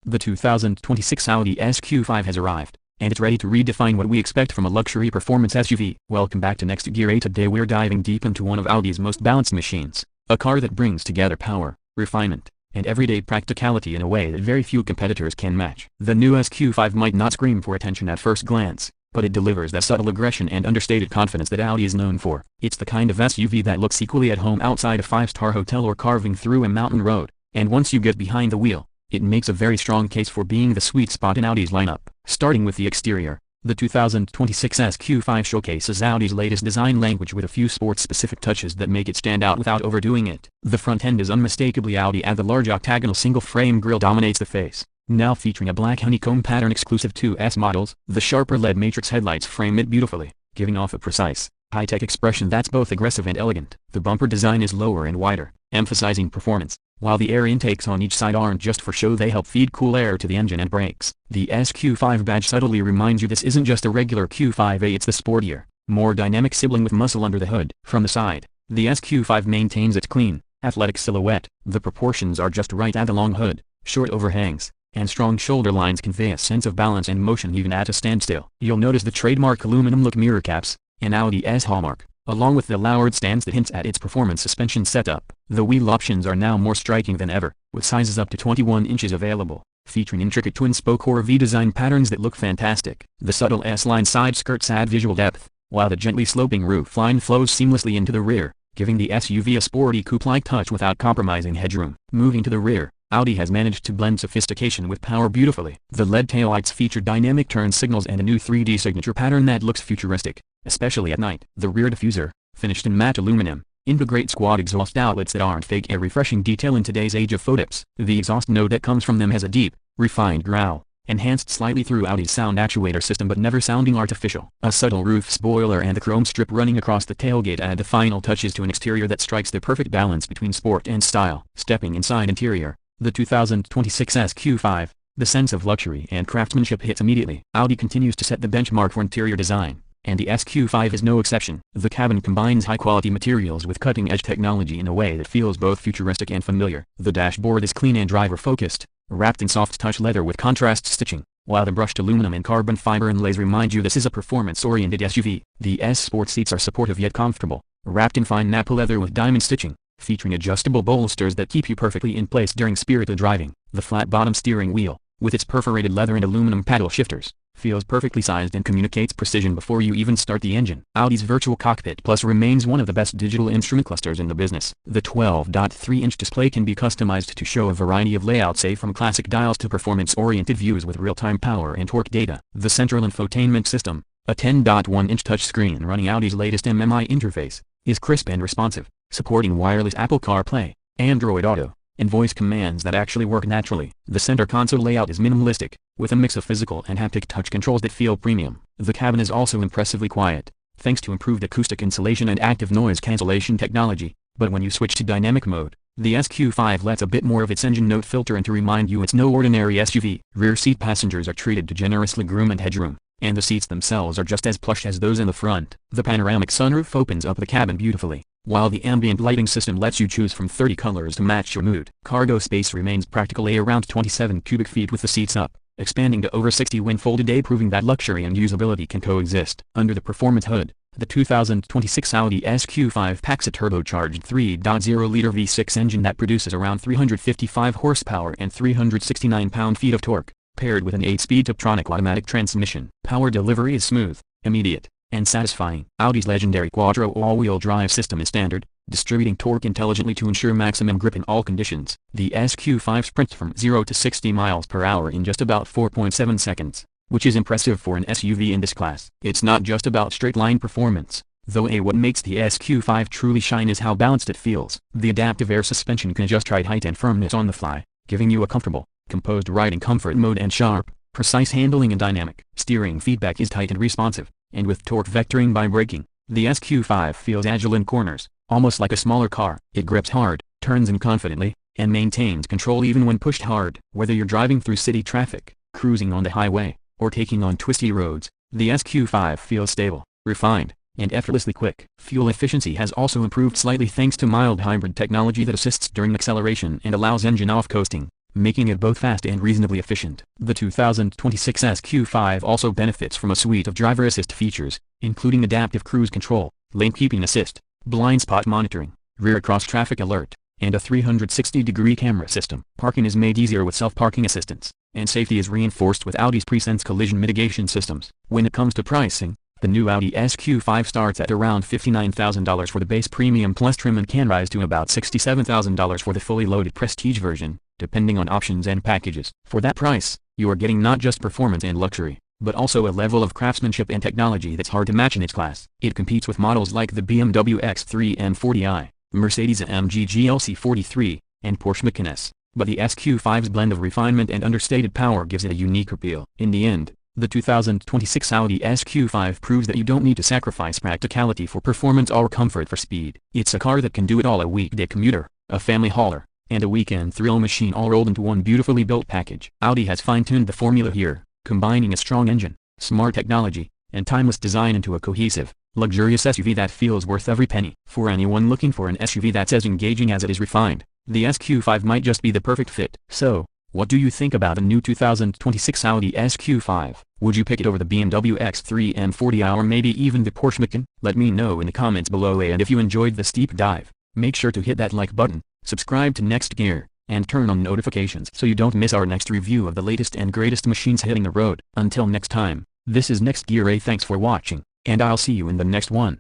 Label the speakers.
Speaker 1: The 2026 Audi SQ5 has arrived, and it's ready to redefine what we expect from a luxury performance SUV. Welcome back to Next Gear. Today we're diving deep into one of Audi's most balanced machines, a car that brings together power, refinement, and everyday practicality in a way that very few competitors can match. The new SQ5 might not scream for attention at first glance, but it delivers that subtle aggression and understated confidence that Audi is known for. It's the kind of SUV that looks equally at home outside a five-star hotel or carving through a mountain road, and once you get behind the wheel, it makes a very strong case for being the sweet spot in Audi's lineup. Starting with the exterior, the 2026 SQ5 showcases Audi's latest design language with a few sports-specific touches that make it stand out without overdoing it. The front end is unmistakably Audi, and the large octagonal single-frame grille dominates the face. Now featuring a black honeycomb pattern exclusive to S models, the sharper LED matrix headlights frame it beautifully, giving off a precise, high-tech expression that's both aggressive and elegant. The bumper design is lower and wider, emphasizing performance, while the air intakes on each side aren't just for show. They help feed cool air to the engine and brakes. The SQ5 badge subtly reminds you this isn't just a regular Q5A, it's the sportier, more dynamic sibling with muscle under the hood. From the side, the SQ5 maintains its clean, athletic silhouette. The proportions are just right, at the long hood, short overhangs, and strong shoulder lines convey a sense of balance and motion even at a standstill. You'll notice the trademark aluminum look mirror caps, an Audi's hallmark, along with the lowered stance that hints at its performance suspension setup. The wheel options are now more striking than ever, with sizes up to 21 inches available, featuring intricate twin-spoke or V-design patterns that look fantastic. The subtle S-line side skirts add visual depth, while the gently sloping roofline flows seamlessly into the rear, giving the SUV a sporty coupe-like touch without compromising headroom. Moving to the rear, Audi has managed to blend sophistication with power beautifully. The LED taillights feature dynamic turn signals and a new 3D signature pattern that looks futuristic, especially at night. The rear diffuser, finished in matte aluminum, integrates quad exhaust outlets that aren't fake, a refreshing detail in today's age of photips. The exhaust note that comes from them has a deep, refined growl, enhanced slightly through Audi's sound actuator system but never sounding artificial. A subtle roof spoiler and the chrome strip running across the tailgate add the final touches to an exterior that strikes the perfect balance between sport and style. Stepping inside interior, the 2026 SQ5, the sense of luxury and craftsmanship hits immediately. Audi continues to set the benchmark for interior design, and the SQ5 is no exception. The cabin combines high-quality materials with cutting-edge technology in a way that feels both futuristic and familiar. The dashboard is clean and driver-focused, wrapped in soft-touch leather with contrast stitching, while the brushed aluminum and carbon fiber inlays remind you this is a performance-oriented SUV. The S-Sport seats are supportive yet comfortable, wrapped in fine Nappa leather with diamond stitching, featuring adjustable bolsters that keep you perfectly in place during spirited driving. The flat-bottom steering wheel, with its perforated leather and aluminum paddle shifters, feels perfectly sized and communicates precision before you even start the engine. Audi's Virtual Cockpit Plus remains one of the best digital instrument clusters in the business. The 12.3-inch display can be customized to show a variety of layouts, from classic dials to performance-oriented views with real-time power and torque data. The central infotainment system, a 10.1-inch touchscreen running Audi's latest MMI interface, is crisp and responsive, supporting wireless Apple CarPlay, Android Auto, and voice commands that actually work naturally. The center console layout is minimalistic, with a mix of physical and haptic touch controls that feel premium. The cabin is also impressively quiet, thanks to improved acoustic insulation and active noise cancellation technology, but when you switch to dynamic mode, the SQ5 lets a bit more of its engine note filter in to remind you it's no ordinary SUV. Rear seat passengers are treated to generous legroom and headroom, and the seats themselves are just as plush as those in the front. The panoramic sunroof opens up the cabin beautifully, while the ambient lighting system lets you choose from 30 colors to match your mood. Cargo space remains practically around 27 cubic feet with the seats up, expanding to over 60 when folded, proving that luxury and usability can coexist. Under the performance hood, the 2026 Audi SQ5 packs a turbocharged 3.0-liter V6 engine that produces around 355 horsepower and 369 pound-feet of torque, paired with an 8-speed Tiptronic automatic transmission. Power delivery is smooth, immediate, and satisfying. Audi's legendary Quattro all-wheel drive system is standard, distributing torque intelligently to ensure maximum grip in all conditions. The SQ5 sprints from 0 to 60 miles per hour in just about 4.7 seconds, which is impressive for an SUV in this class. It's not just about straight-line performance, though. What makes the SQ5 truly shine is how balanced it feels. The adaptive air suspension can adjust ride height and firmness on the fly, giving you a comfortable, composed riding comfort mode, and sharp, precise handling and dynamic steering feedback is tight and responsive. And with torque vectoring by braking, the SQ5 feels agile in corners, almost like a smaller car. It grips hard, turns in confidently, and maintains control even when pushed hard. Whether you're driving through city traffic, cruising on the highway, or taking on twisty roads, the SQ5 feels stable, refined, and effortlessly quick. Fuel efficiency has also improved slightly thanks to mild hybrid technology that assists during acceleration and allows engine off-coasting. making it both fast and reasonably efficient. The 2026 SQ5 also benefits from a suite of driver assist features, including adaptive cruise control, lane keeping assist, blind spot monitoring, rear cross-traffic alert, and a 360-degree camera system. Parking is made easier with self-parking assistance, and safety is reinforced with Audi's pre-sense collision mitigation systems. When it comes to pricing, the new Audi SQ5 starts at around $59,000 for the base Premium Plus trim and can rise to about $67,000 for the fully loaded Prestige version, depending on options and packages. For that price, you are getting not just performance and luxury, but also a level of craftsmanship and technology that's hard to match in its class. It competes with models like the BMW X3 and 40i, Mercedes-AMG GLC 43, and Porsche Macan S, but the SQ5's blend of refinement and understated power gives it a unique appeal. In the end, the 2026 Audi SQ5 proves that you don't need to sacrifice practicality for performance or comfort for speed. It's a car that can do it all: a weekday commuter, a family hauler, and a weekend thrill machine all rolled into one beautifully built package. Audi has fine-tuned the formula here, combining a strong engine, smart technology, and timeless design into a cohesive, luxurious SUV that feels worth every penny. For anyone looking for an SUV that's as engaging as it is refined, the SQ5 might just be the perfect fit. So, what do you think about the new 2026 Audi SQ5? Would you pick it over the BMW X3 and 40i, or maybe even the Porsche Macan? Let me know in the comments below, and if you enjoyed this deep dive, make sure to hit that like button, subscribe to Next Gear, and turn on notifications so you don't miss our next review of the latest and greatest machines hitting the road. Until next time, this is Next Gear. Thanks for watching, and I'll see you in the next one.